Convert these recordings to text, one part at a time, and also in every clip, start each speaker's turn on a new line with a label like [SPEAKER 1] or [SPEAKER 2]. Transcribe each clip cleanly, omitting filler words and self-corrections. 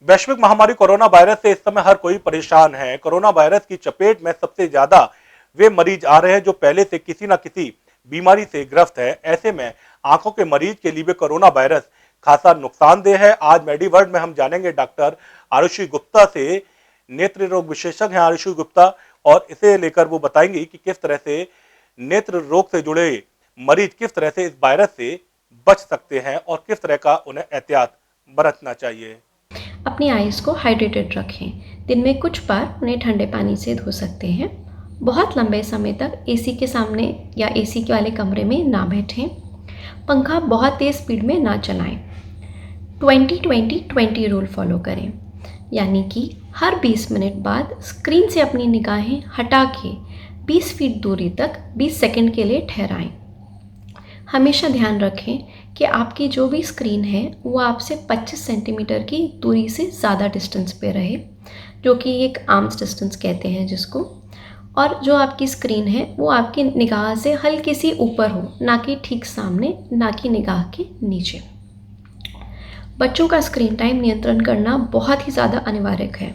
[SPEAKER 1] वैश्विक महामारी corona virus से इस समय हर कोई परेशान है। कोरोना वायरस की चपेट में सबसे ज्यादा वे मरीज आ रहे हैं जो पहले से किसी न किसी बीमारी से ग्रस्त है। ऐसे में आंखों के मरीज के लिए भी कोरोना वायरस खासा नुकसानदेह है। आज मेडिवर्ल्ड में हम जानेंगे डॉक्टर आरुषि गुप्ता से, नेत्र रोग विशेषज्ञ हैं आरुषि गुप्ता, और इसे लेकर वो बताएंगी कि किस तरह से नेत्र रोग से जुड़े मरीज किस तरह से इस वायरस से बच सकते हैं और किस तरह का उन्हें एहतियात बरतना चाहिए।
[SPEAKER 2] अपनी आइज़ को हाइड्रेटेड रखें। दिन में कुछ बार उन्हें ठंडे पानी से धो सकते हैं। बहुत लंबे समय तक एसी के सामने या एसी वाले कमरे में ना बैठें। पंखा बहुत तेज़ स्पीड में ना चलाएं। 20-20-20 रूल फॉलो करें, यानी कि हर 20 मिनट बाद स्क्रीन से अपनी निगाहें हटा के 20 फीट दूरी तक 20 सेकंड के लिए ठहराएं। हमेशा ध्यान रखें कि आपकी जो भी स्क्रीन है वो आपसे 25 सेंटीमीटर की दूरी से ज़्यादा डिस्टेंस पे रहे, जो कि एक आर्म्स डिस्टेंस कहते हैं जिसको, और जो आपकी स्क्रीन है वो आपकी निगाह से हल्की सी ऊपर हो, ना कि ठीक सामने, ना कि निगाह के नीचे। बच्चों का स्क्रीन टाइम नियंत्रण करना बहुत ही ज़्यादा अनिवार्य है,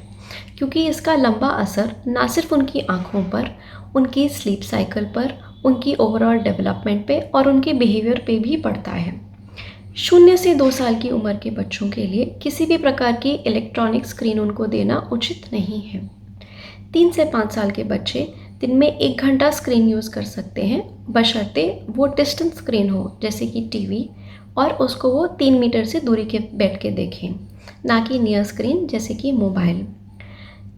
[SPEAKER 2] क्योंकि इसका लंबा असर ना सिर्फ उनकी आँखों पर, उनकी स्लीप साइकिल पर, उनकी ओवरऑल डेवलपमेंट पे और उनके बिहेवियर पे भी पड़ता है। 0 से 2 साल की उम्र के बच्चों के लिए किसी भी प्रकार की इलेक्ट्रॉनिक स्क्रीन उनको देना उचित नहीं है। 3 से 5 साल के बच्चे दिन में 1 घंटा स्क्रीन यूज़ कर सकते हैं, बशर्ते वो डिस्टेंस स्क्रीन हो, जैसे कि टीवी, और उसको वो 3 मीटर से दूरी के बैठ के देखें, ना कि नियर स्क्रीन जैसे कि मोबाइल।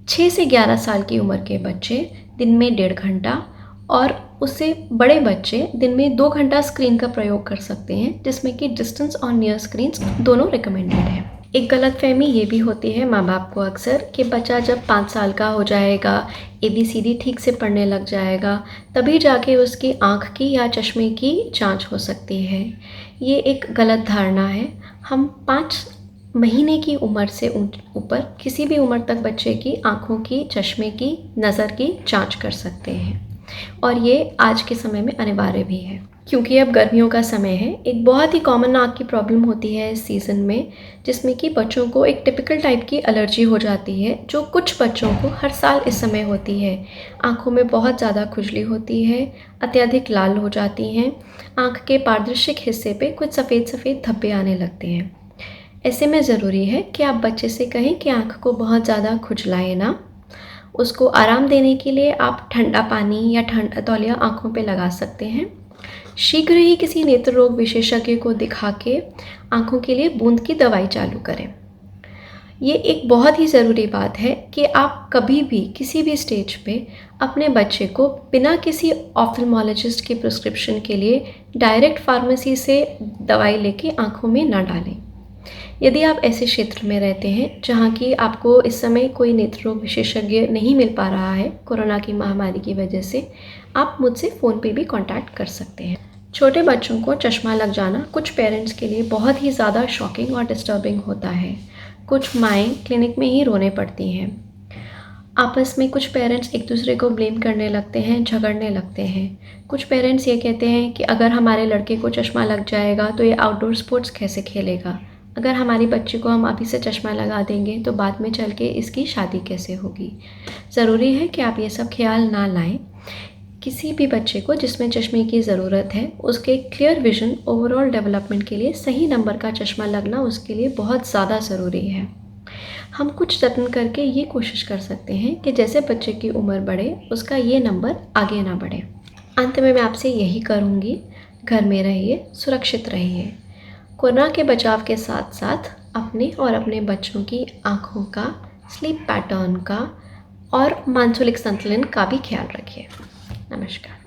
[SPEAKER 2] 6 से 11 साल की उम्र के बच्चे दिन में 1.5 घंटा और उससे बड़े बच्चे दिन में 2 घंटा स्क्रीन का प्रयोग कर सकते हैं, जिसमें कि डिस्टेंस और नियर स्क्रीन्स दोनों रिकमेंडेड है। एक गलतफहमी ये भी होती है माँ बाप को अक्सर कि बच्चा जब 5 साल का हो जाएगा, ABCD ठीक से पढ़ने लग जाएगा, तभी जाके उसकी आँख की या चश्मे की जांच हो सकती है। ये एक गलत धारणा है। हम 5 महीने की उम्र से ऊपर किसी भी उम्र तक बच्चे की आँखों की, चश्मे की, नज़र की जांच कर सकते हैं, और ये आज के समय में अनिवार्य भी है, क्योंकि अब गर्मियों का समय है। एक बहुत ही कॉमन आँख की प्रॉब्लम होती है इस सीज़न में, जिसमें कि बच्चों को एक टिपिकल टाइप की एलर्जी हो जाती है, जो कुछ बच्चों को हर साल इस समय होती है। आँखों में बहुत ज़्यादा खुजली होती है, अत्यधिक लाल हो जाती हैं, आँख के पारदर्शिक हिस्से पे कुछ सफ़ेद सफ़ेद धब्बे आने लगते हैं। ऐसे में ज़रूरी है कि आप बच्चे से कहें कि आँख को बहुत ज़्यादा खुजलाएं ना। उसको आराम देने के लिए आप ठंडा पानी या ठंडा तौलिया आँखों पे लगा सकते हैं। शीघ्र ही किसी नेत्र रोग विशेषज्ञ को दिखा के आँखों के लिए बूंद की दवाई चालू करें। ये एक बहुत ही ज़रूरी बात है कि आप कभी भी किसी भी स्टेज पे अपने बच्चे को बिना किसी ऑफ्थल्मोलॉजिस्ट के प्रिस्क्रिप्शन के लिए डायरेक्ट फार्मेसी से दवाई लेके आँखों में ना डालें। यदि आप ऐसे क्षेत्र में रहते हैं जहाँ की आपको इस समय कोई नेत्र रोग विशेषज्ञ नहीं मिल पा रहा है कोरोना की महामारी की वजह से, आप मुझसे फ़ोन पे भी कांटेक्ट कर सकते हैं। छोटे बच्चों को चश्मा लग जाना कुछ पेरेंट्स के लिए बहुत ही ज़्यादा शॉकिंग और डिस्टर्बिंग होता है। कुछ माएँ क्लिनिक में ही रोने पड़ती हैं। आपस में कुछ पेरेंट्स एक दूसरे को ब्लेम करने लगते हैं, झगड़ने लगते हैं। कुछ पेरेंट्स ये कहते हैं कि अगर हमारे लड़के को चश्मा लग जाएगा तो ये आउटडोर स्पोर्ट्स कैसे खेलेगा, अगर हमारी बच्ची को हम अभी से चश्मा लगा देंगे तो बाद में चल के इसकी शादी कैसे होगी। ज़रूरी है कि आप ये सब ख्याल ना लाएं। किसी भी बच्चे को जिसमें चश्मे की ज़रूरत है, उसके क्लियर विजन, ओवरऑल डेवलपमेंट के लिए सही नंबर का चश्मा लगना उसके लिए बहुत ज़्यादा ज़रूरी है। हम कुछ यत्न करके ये कोशिश कर सकते हैं कि जैसे बच्चे की उम्र बढ़े उसका ये नंबर आगे ना बढ़े। अंत में मैं आपसे यही करूँगी, घर में रहिए, सुरक्षित रहिए। कोरोना के बचाव के साथ साथ अपने और अपने बच्चों की आँखों का, स्लीप पैटर्न का और मानसिक संतुलन का भी ख्याल रखिए। नमस्कार।